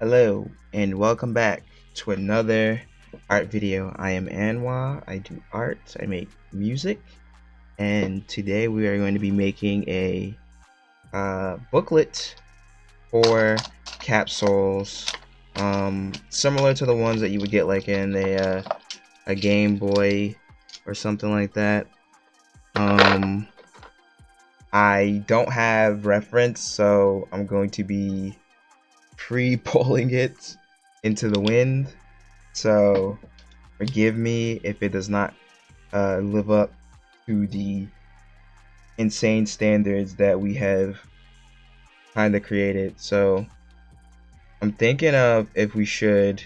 Hello and welcome back to another art video. I am Anwa. I do art, I make music, and today we are going to be making a booklet for Capsouls, similar to the ones that you would get like in a Game Boy or something like that. I don't have reference, so I'm going to be pre-pulling it into the wind. So forgive me if it does not live up to the insane standards that we have kind of created. So I'm thinking of if we should,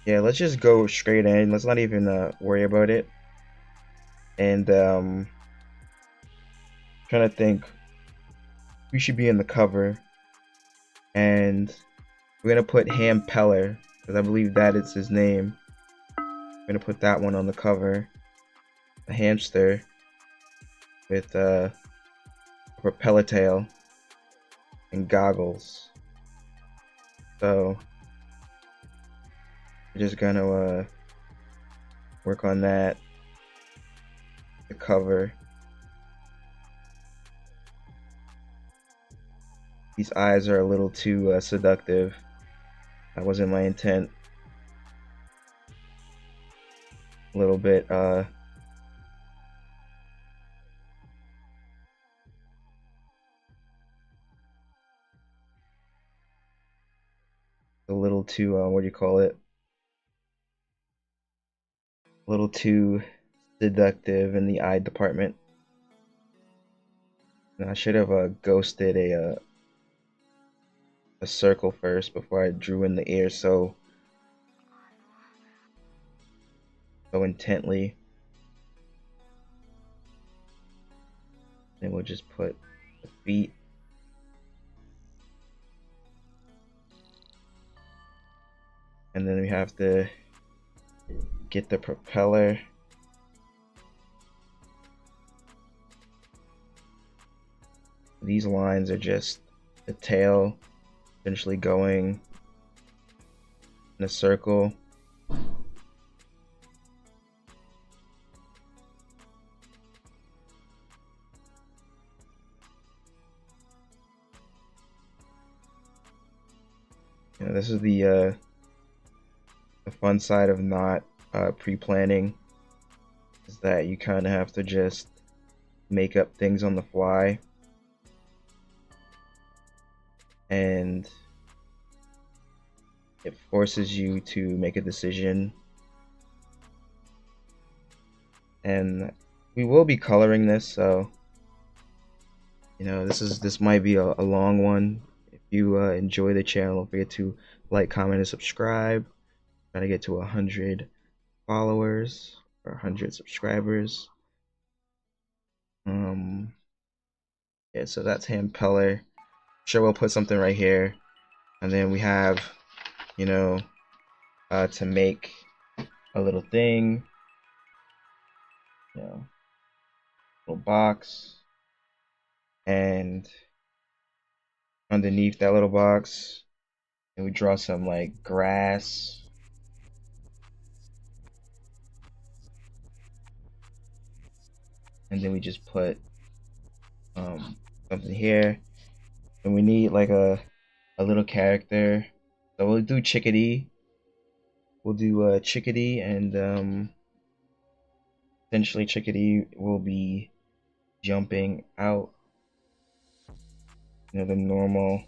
yeah, let's just go straight in. Let's not even worry about it. And trying to think, we should be in the cover, and we're gonna put Ham Peller because I believe that is his name. We're gonna put that one on the cover. A hamster with a propeller tail and goggles. So we're just gonna work on that. The cover. These eyes are a little too seductive. That wasn't my intent. A little bit a little too what do you call it? A little too seductive in the eye department. And I should have ghosted a circle first before I drew in the ear so intently. Then we'll just put the feet. And then we have to get the propeller. These lines are just the tail essentially going in a circle. This is the fun side of not pre-planning, is that you kind of have to just make up things on the fly, and it forces you to make a decision. And we will be coloring this, so this might be a long one. If you enjoy the channel, don't forget to like, comment, and subscribe. Trying to get to 100 followers or 100 subscribers. Yeah, so that's Ham Peller. Sure, we'll put something right here, and then we have, to make a little thing, little box, and underneath that little box, and we draw some like grass. And then we just put something here, and we need like a little character. So we'll do Chickadee. We'll do Chickadee, and essentially Chickadee will be jumping out. The normal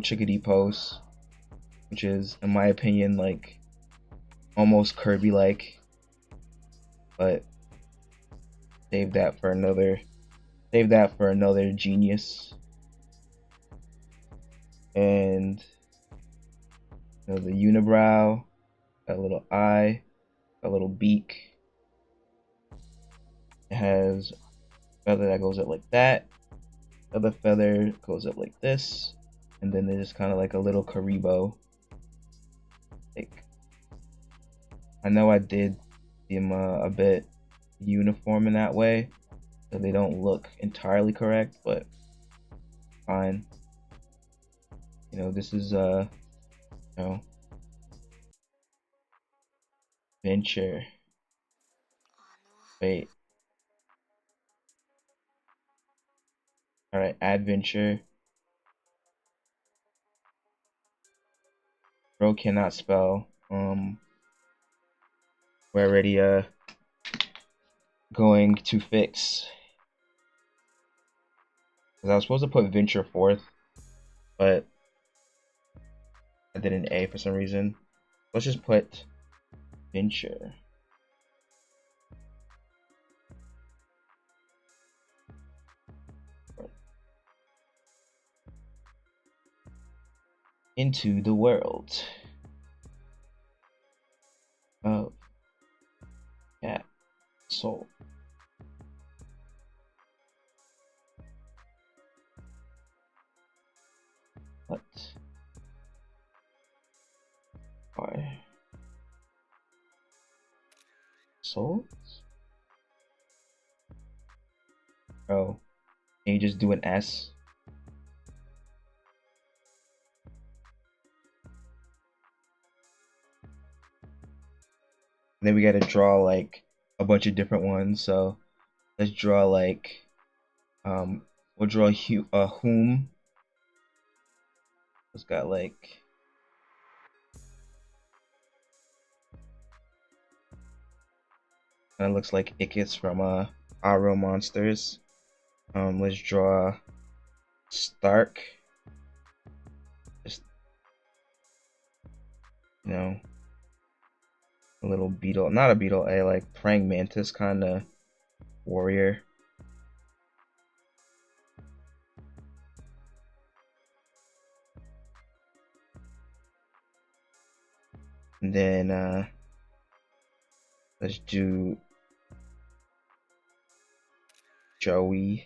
Chickadee pose, which is, in my opinion, like almost Kirby-like, but save that for another genius. And the unibrow, that little eye, that little beak. It has a feather that goes up like that. Other feather goes up like this, and then there's kind of like a little Karibo. Like, I know I did them a bit uniform in that way, so they don't look entirely correct, but fine. You know, this is you know, venture. Wait. Alright, adventure. Bro cannot spell. We're already going to fix. Because I was supposed to put venture fourth, but I did an A for some reason. Let's just put venture. Into the world of Capsouls. What are souls? Oh, can you just do an S? And then we gotta draw like a bunch of different ones. So let's draw like we'll draw whom. It's got like kind of looks like Ickis from Our Monsters. Let's draw Stark. Just, you know, a little beetle, not a beetle, a like praying mantis kind of warrior. And then let's do Joey,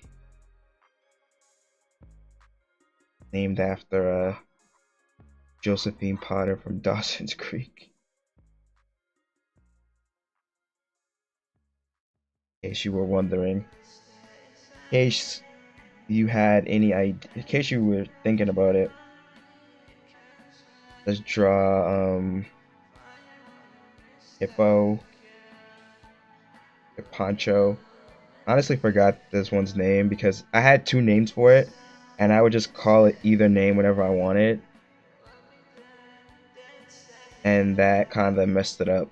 named after Josephine Potter from Dawson's Creek. In case you were wondering, in case you had any idea, in case you were thinking about it, let's draw Hippo, the Poncho. Honestly forgot this one's name because I had two names for it and I would just call it either name whenever I wanted, and that kind of messed it up.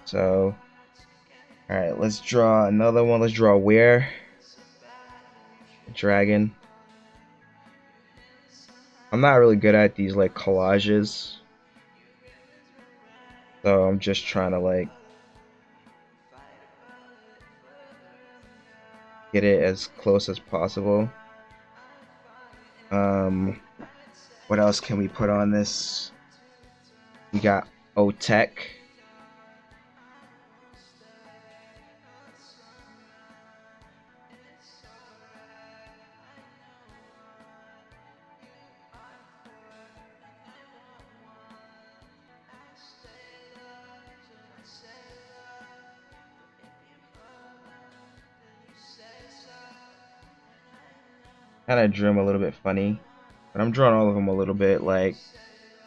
So alright, let's draw another one. Let's draw Where Dragon. I'm not really good at these like collages, so I'm just trying to like get it as close as possible. What else can we put on this? We got Otech. Kind of drew him a little bit funny, but I'm drawing all of them a little bit like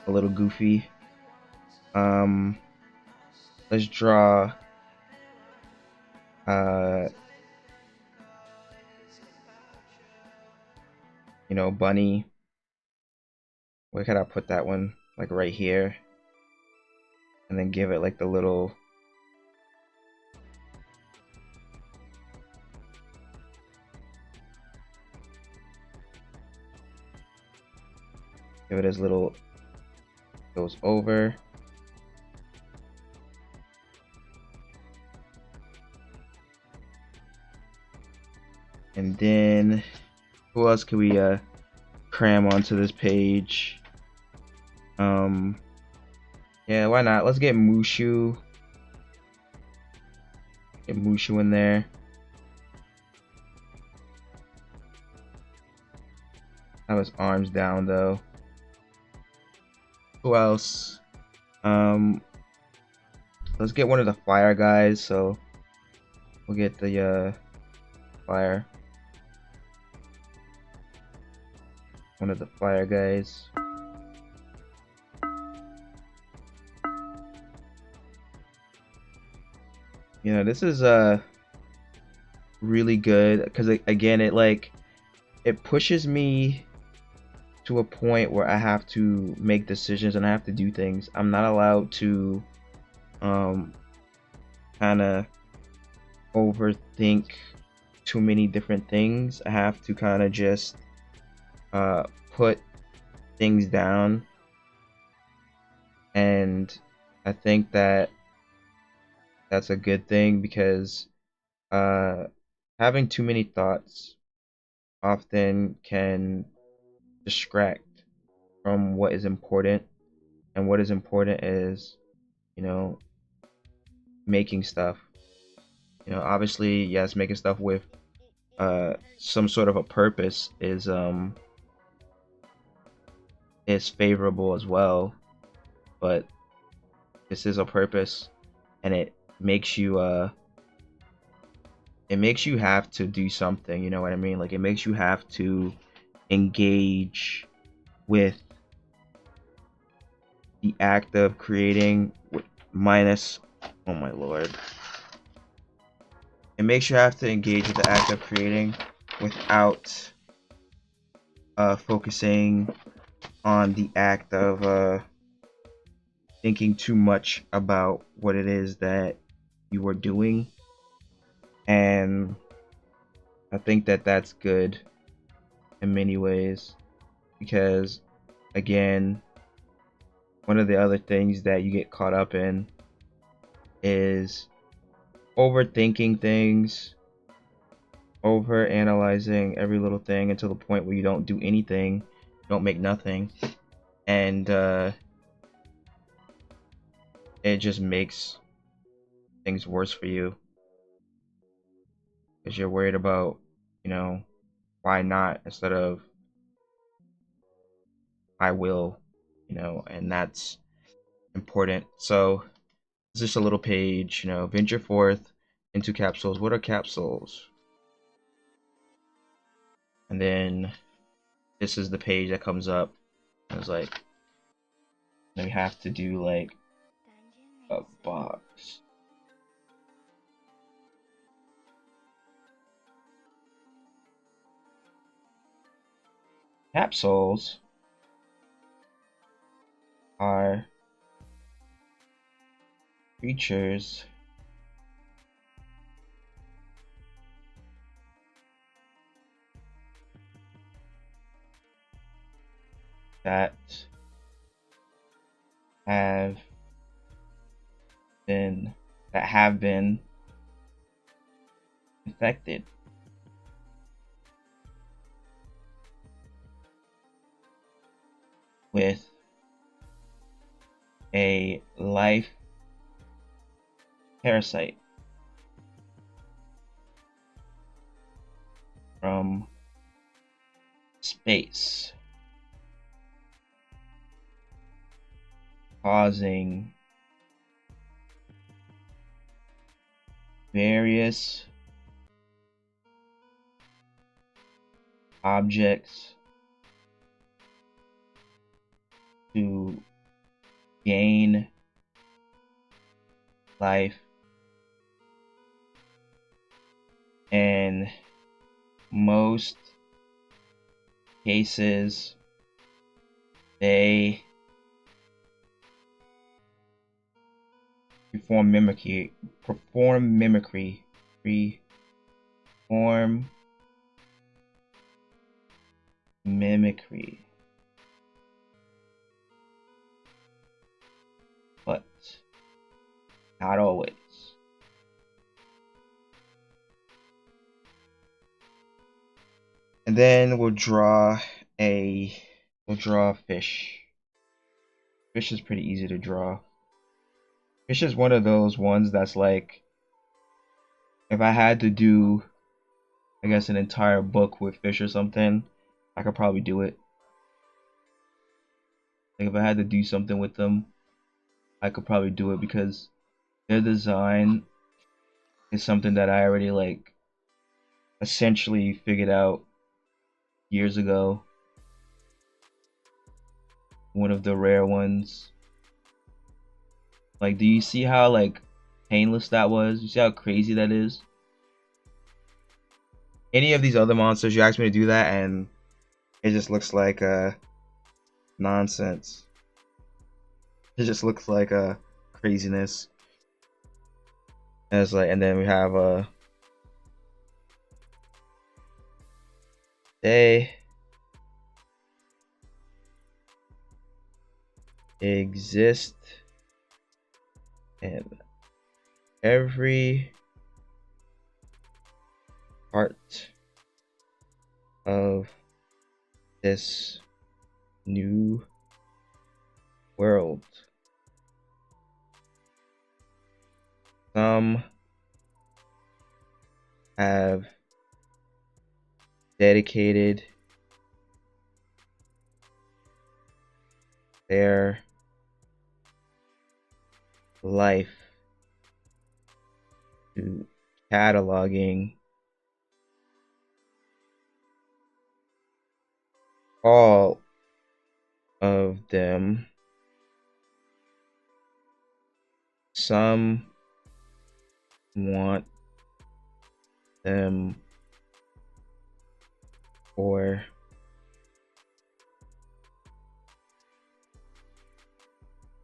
a little goofy. Let's draw you know, Bunny. Where could I put that one? Like right here, and then give it like the little give it as little goes over. And then who else can we cram onto this page? Yeah, why not? Let's get Mushu. Get Mushu in there. Have his arms down though. Who else? Let's get one of the fire guys. So we'll get the fire. one of the fire guys. You know, this is really good because again, it pushes me to a point where I have to make decisions and I have to do things. I'm not allowed to kind of overthink too many different things. I have to kind of just put things down, and I think that that's a good thing because having too many thoughts often can distract from what is important, and what is important is, you know, making stuff. You know, obviously, yes, making stuff with some sort of a purpose is favorable as well, but this is a purpose, and it makes you have to do something, you know what I mean? Like, it makes you have to engage with the act of creating minus, oh my lord. It makes you have to engage with the act of creating without focusing on the act of thinking too much about what it is that you are doing. And I think that that's good in many ways because, again, one of the other things that you get caught up in is overthinking things, over analyzing every little thing until the point where you don't do anything, don't make nothing, and it just makes things worse for you because you're worried about, you know, why not instead of I will, you know, and that's important. So it's just a little page, you know, venture forth into capsules. What are capsules? And then this is the page that comes up. It's like, then we have to do like a box. Capsules are creatures that have been infected with a life parasite from space, causing various objects to gain life, and most cases they perform mimicry, perform mimicry, but not always. And then we'll draw a fish. Fish is pretty easy to draw. Fish is one of those ones that's like, if I had to do, I guess, an entire book with fish or something, I could probably do it. Like, if I had to do something with them, I could probably do it because their design is something that I already like essentially figured out years ago. one of the rare ones. Like, do you see how like painless that was? You see how crazy that is? Any of these other monsters, you ask me to do that, and it just looks like nonsense. It just looks like craziness. And it's like, and then we have they exist in every part of this new world. Some have dedicated their life to cataloging all of them. Some want them for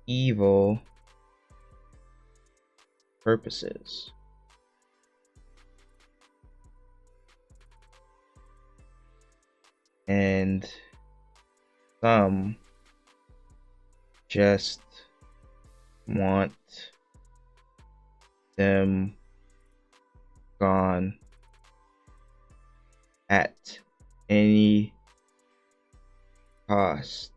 evil purposes. And some just want them gone at any cost.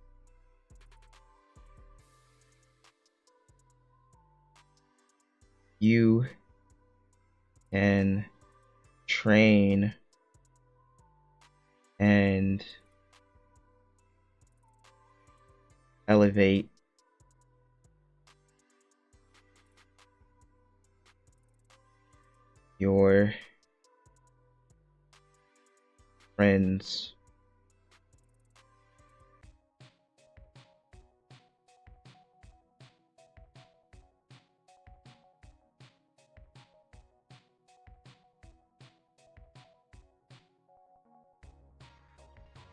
You can train and elevate your friends.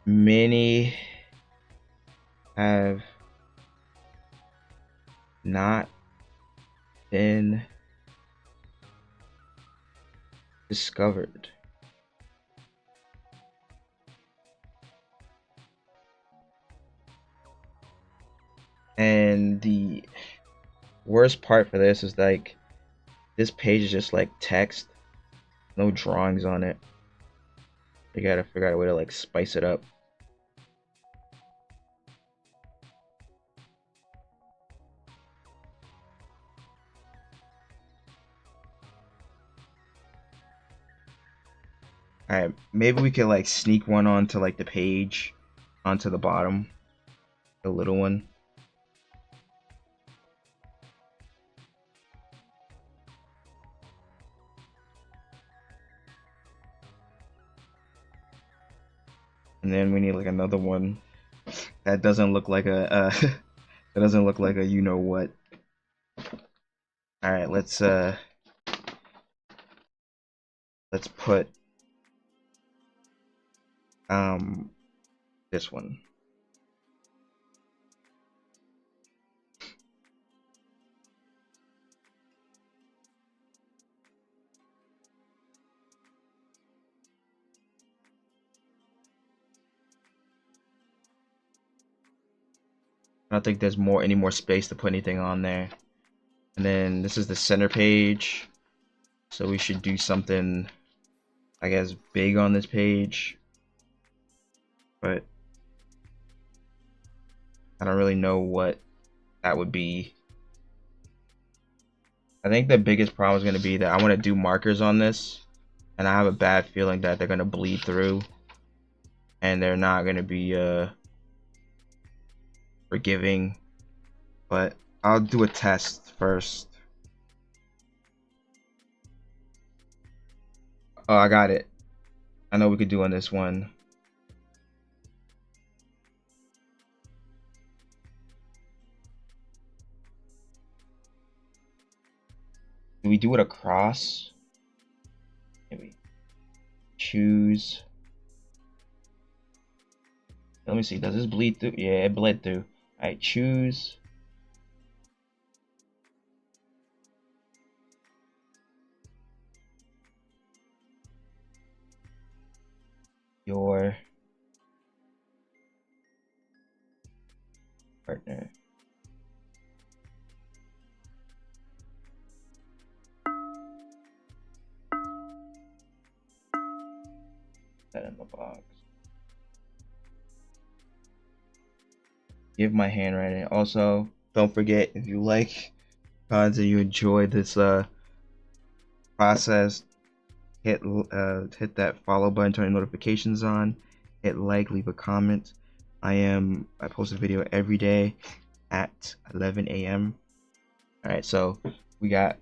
Many have not been discovered. And the worst part for this is like this page is just like text, no drawings on it. You gotta figure out a way to like spice it up. Alright, maybe we could like sneak one onto like the page, onto the bottom, the little one. And then we need like another one that doesn't look like a that doesn't look like a you know what. Alright, let's put this one. I don't think there's any more space to put anything on there. And then this is the center page. So we should do something, I guess, big on this page. But I don't really know what that would be. I think the biggest problem is going to be that I want to do markers on this. And I have a bad feeling that they're going to bleed through. And they're not going to be forgiving. But I'll do a test first. Oh, I got it. I know we could do on this one. Do we do it across? Maybe choose. Let me see. Does this bleed through? Yeah, it bled through. All right, choose. Your partner. That in the box. Give my handwriting. Also, don't forget, if you like content, you enjoy this process, hit that follow button, turn notifications on, hit like, leave a comment. I post a video every day at 11 a.m. All right, so we got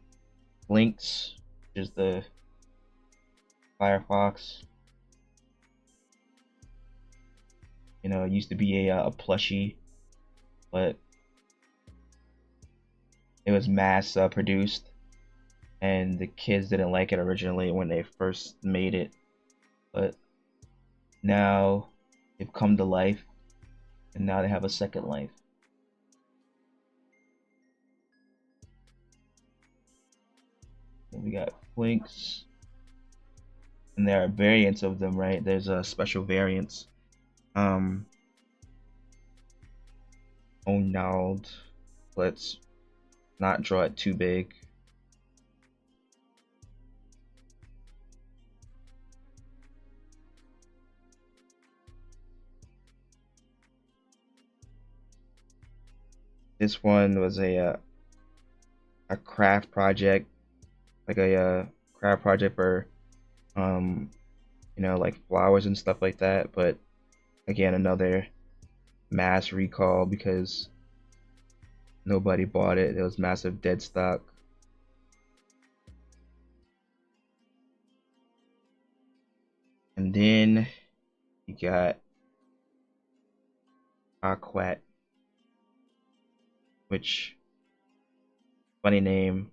links, which is the Firefox. You know, it used to be a plushie, but it was mass produced, and the kids didn't like it originally when they first made it, but now they've come to life, and now they have a second life. And we got links, and there are variants of them, right? There's a special variants. Onald. Let's not draw it too big. This one was a craft project, like a craft project for you know, like flowers and stuff like that. But again, another mass recall because nobody bought it. There was massive dead stock. And then you got Aquat, which funny name.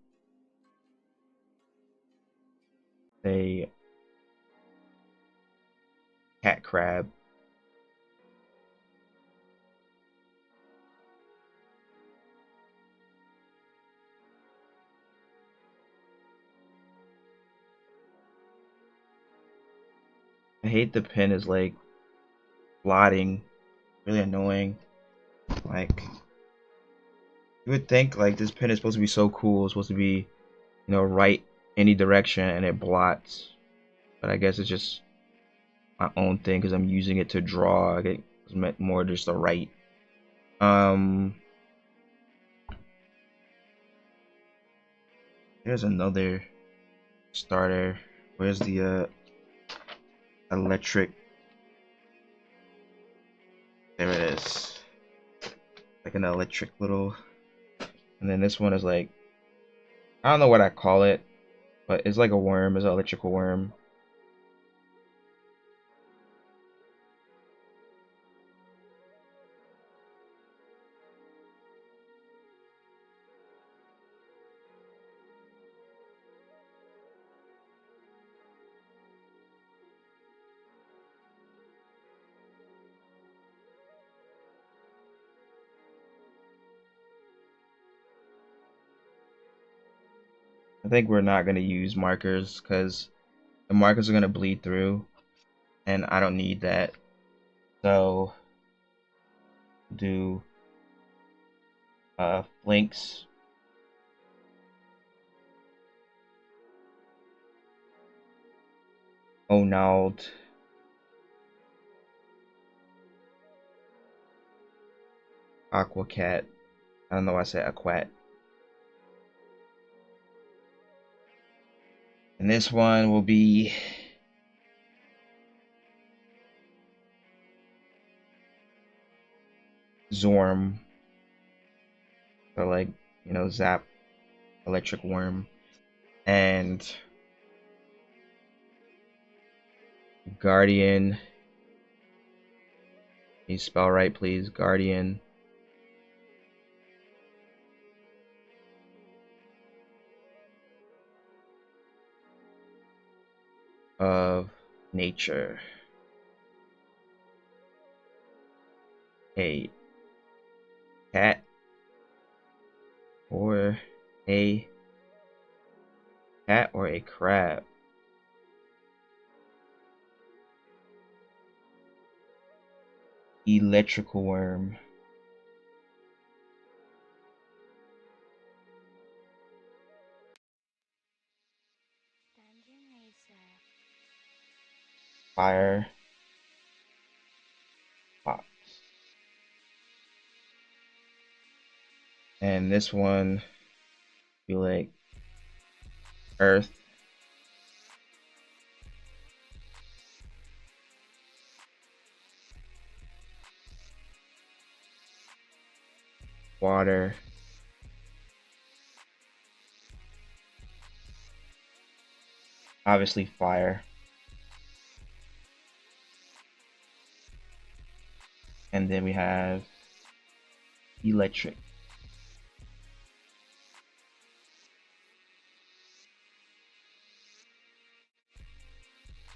A cat crab. I hate the pen is like blotting, really annoying. Like you would think like this pen is supposed to be so cool, it's supposed to be, you know, right any direction and it blots. But I guess it's just my own thing because I'm using it to draw. It's meant more just to write. Here's another starter. Where's the electric? There it is. Like an electric little. And then this one is like, I don't know what I call it, but it's like a worm. It's an electrical worm. I think we're not going to use markers because the markers are going to bleed through and I don't need that. So do flanks. Onald. Aquacat. I don't know why I said aquat. And this one will be Zorm. So like, you know, zap, electric worm. And Guardian. Can you spell right, please? Guardian. of nature. A cat or a crab. Electrical worm. Fire fox. And this one be like earth, water, obviously fire, and then we have electric.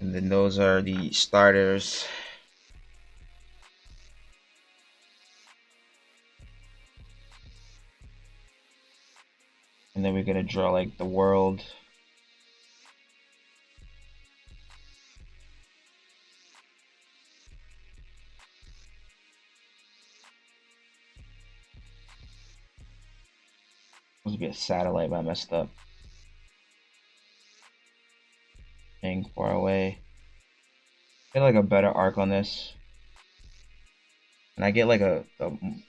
And then those are the starters. And then we're gonna draw like the world. Supposed to be a satellite, but I messed up. Being far away. Get like a better arc on this. And I get like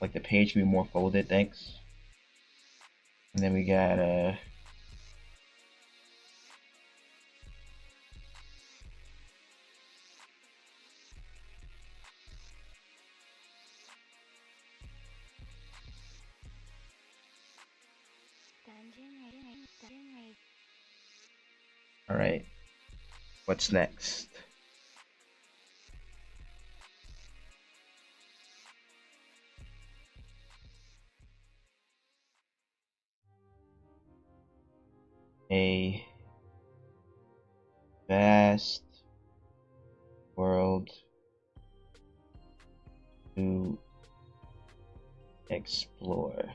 like the page can be more folded, thanks. And then we got alright. What's next? A vast world to explore.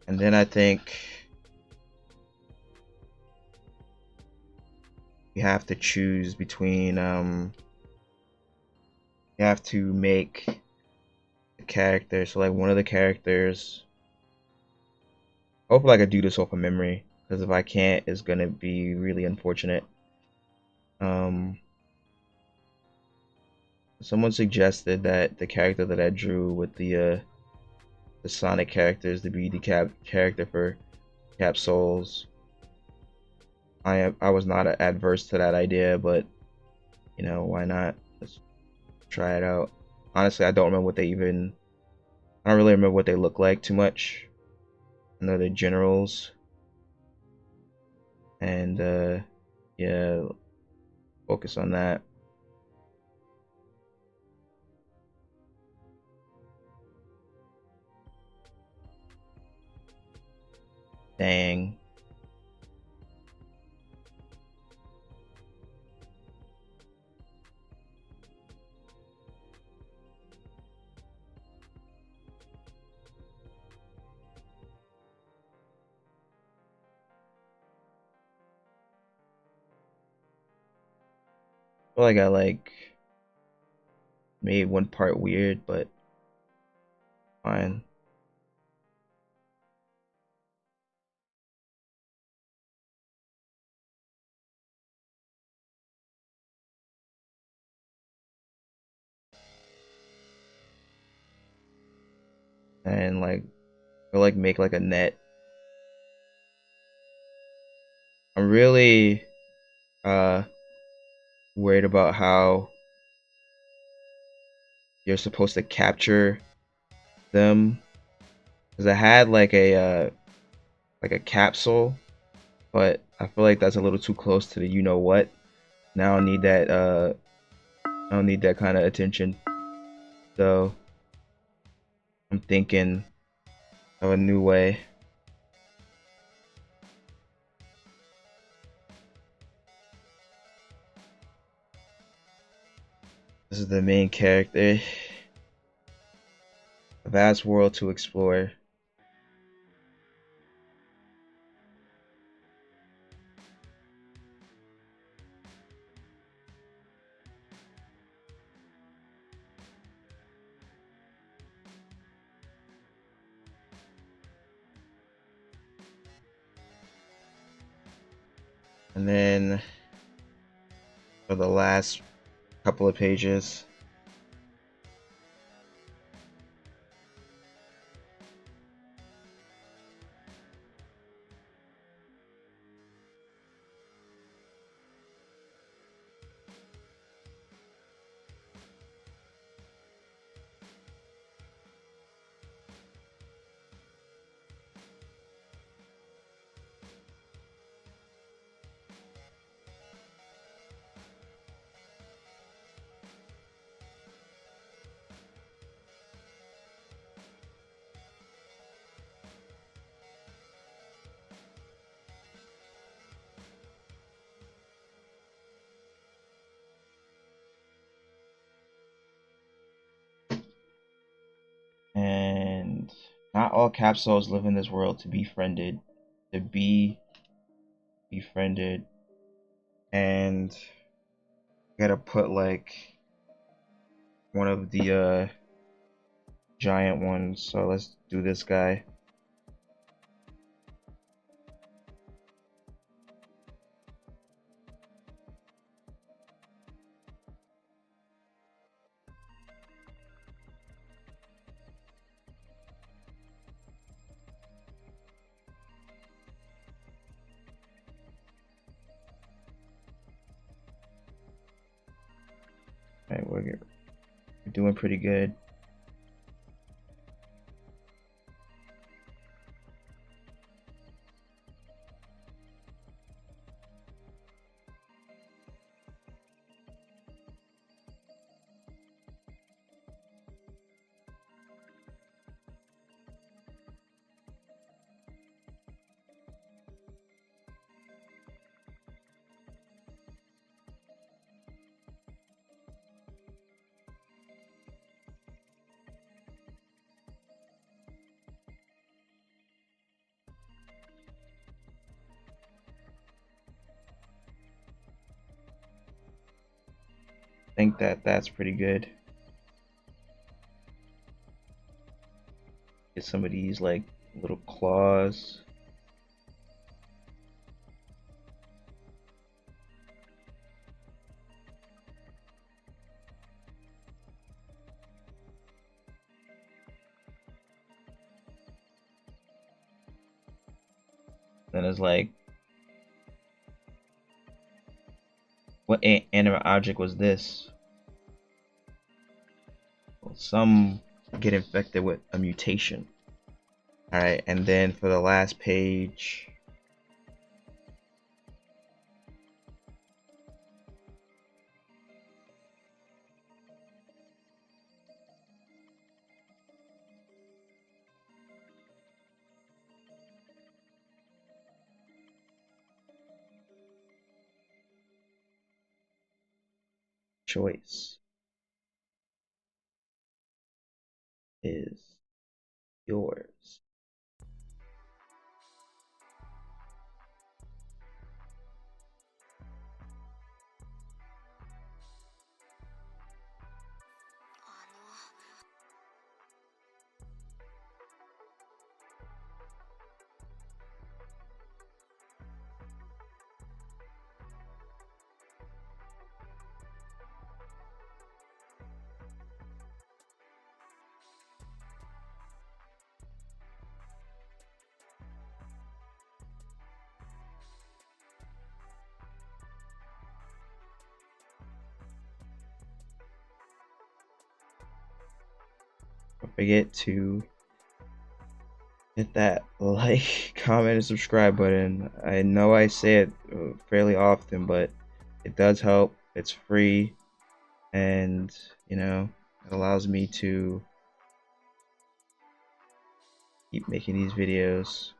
And then I think we have to choose between you have to make the character, so like one of the characters, hopefully I could do this off of memory, because if I can't, it's gonna be really unfortunate. Someone suggested that the character that I drew with the Sonic characters to be the character for Capsouls. I was not adverse to that idea, but you know, why not? Let's try it out. Honestly, I don't remember what they even. I don't really remember what they look like too much. I know they're generals, and yeah, focus on that. Dang. I feel like I made one part weird, but fine. And or make like a net. I'm really uh worried about how you're supposed to capture them, because I had like a capsule, but I feel like that's a little too close to the you know what. Now I don't need that kind of attention. So I'm thinking of a new way. This is the main character. A vast world to explore. And then for the last couple of pages, and not all capsules live in this world to be friended, to be befriended, and gotta put like one of the giant ones. So let's do this guy. Alright, we're doing pretty good. I think that's pretty good. Get some of these like little claws. Then it's like, what animate object was this? Well, some get infected with a mutation. Alright, and then for the last page, choice is yours. Don't forget to hit that like, comment, and subscribe button. I know I say it fairly often, but it does help. It's free, and you know, it allows me to keep making these videos.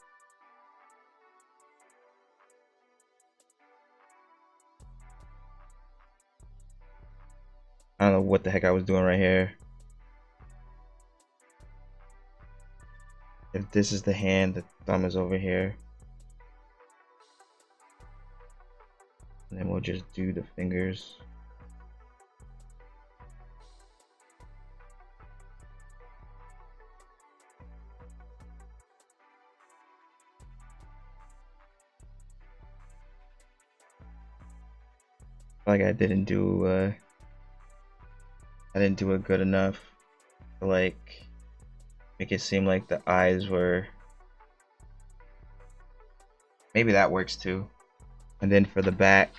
I don't know what the heck I was doing right here. If this is the hand, the thumb is over here. And then we'll just do the fingers. Like I didn't do it good enough to like make it seem like the eyes were. Maybe that works too. And then for the back,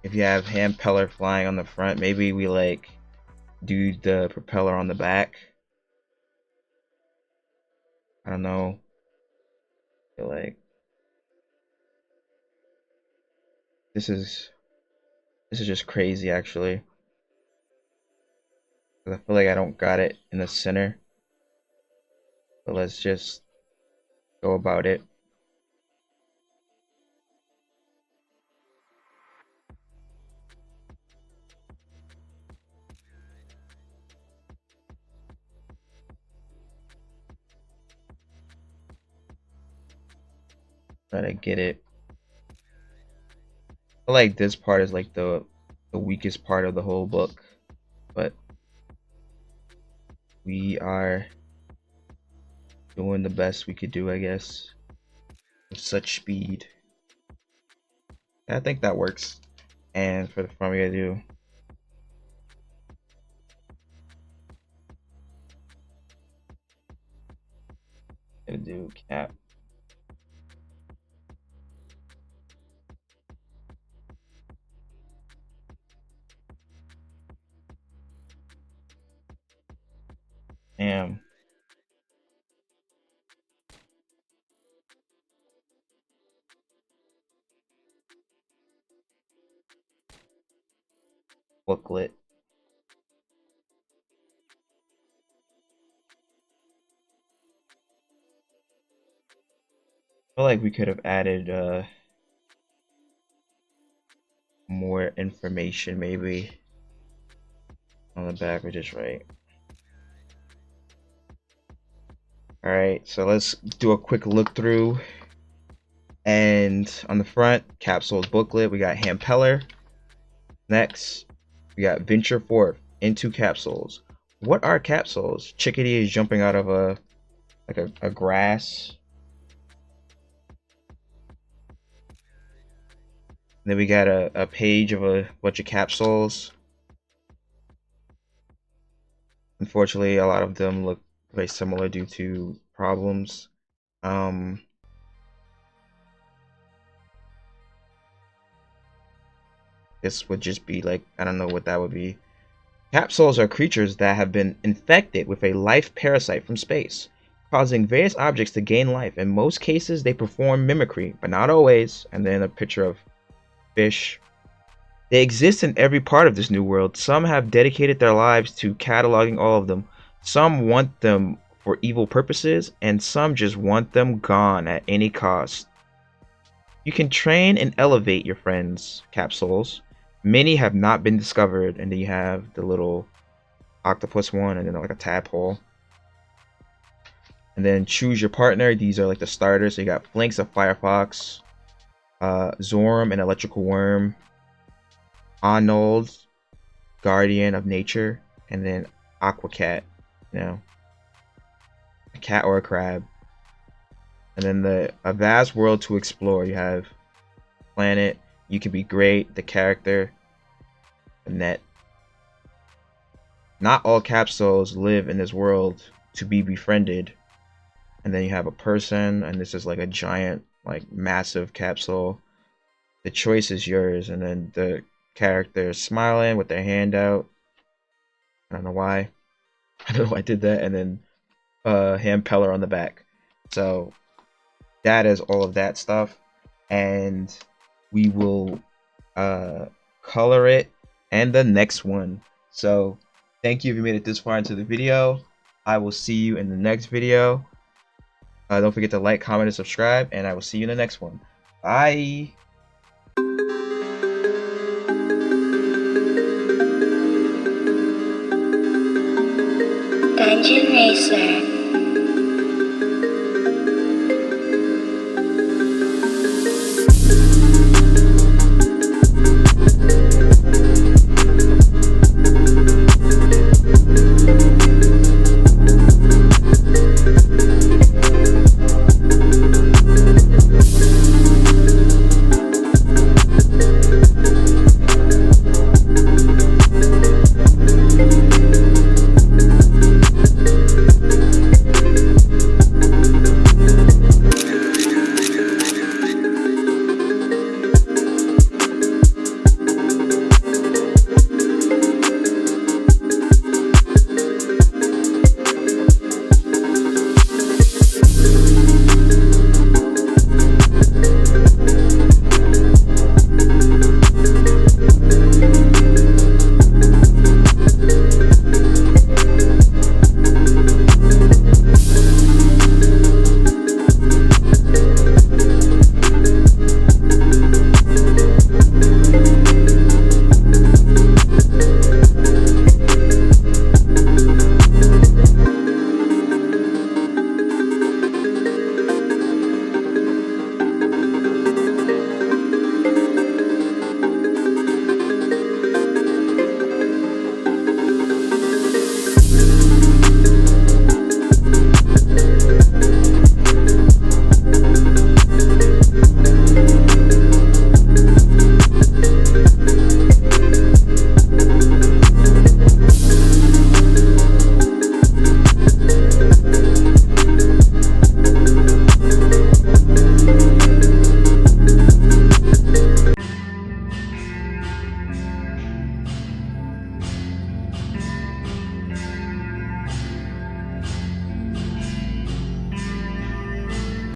if you have hand propeller flying on the front, maybe we like do the propeller on the back. I don't know. I feel like this is just crazy actually. 'Cause I feel like I don't got it in the center. But let's just go about it. Try to get it. I feel like this part is like the weakest part of the whole book, but we are doing the best we could do, I guess, with such speed. I think that works. And for the front, we gotta do cap. Damn. Booklet. I feel like we could have added more information maybe on the back or just right. Alright, so let's do a quick look through. And on the front, Capsouls booklet, we got hand propeller. Next, we got venture forth into capsules. What are capsules? Chickadee is jumping out of a grass. Then we got a page of a bunch of capsules. Unfortunately, a lot of them look very similar due to problems. This would just be like, I don't know what that would be. Capsules are creatures that have been infected with a life parasite from space, causing various objects to gain life. In most cases, they perform mimicry, but not always. And then a picture of fish. They exist in every part of this new world. Some have dedicated their lives to cataloging all of them. Some want them for evil purposes, and some just want them gone at any cost. You can train and elevate your friends, capsules. Many have not been discovered, and then you have the little octopus one, and then like a tadpole. And then choose your partner. These are like the starters. So you got Flinks, a firefox, Zorm, an electrical worm, Arnold, guardian of nature, and then Aquacat, you know, a cat or a crab. And then a vast world to explore. You have planet. You can be great. The character, the net. Not all capsules live in this world to be befriended. And then you have a person, and this is like a giant, like massive capsule. The choice is yours, and then the character is smiling with their hand out. I don't know why. I don't know why I did that. And then hand propeller on the back. So that is all of that stuff, and we will color it and the next one. So thank you if you made it this far into the video. I will see you in the next video. Don't forget to like, comment, and subscribe, and I will see you in the next one. Bye. Engine Racer.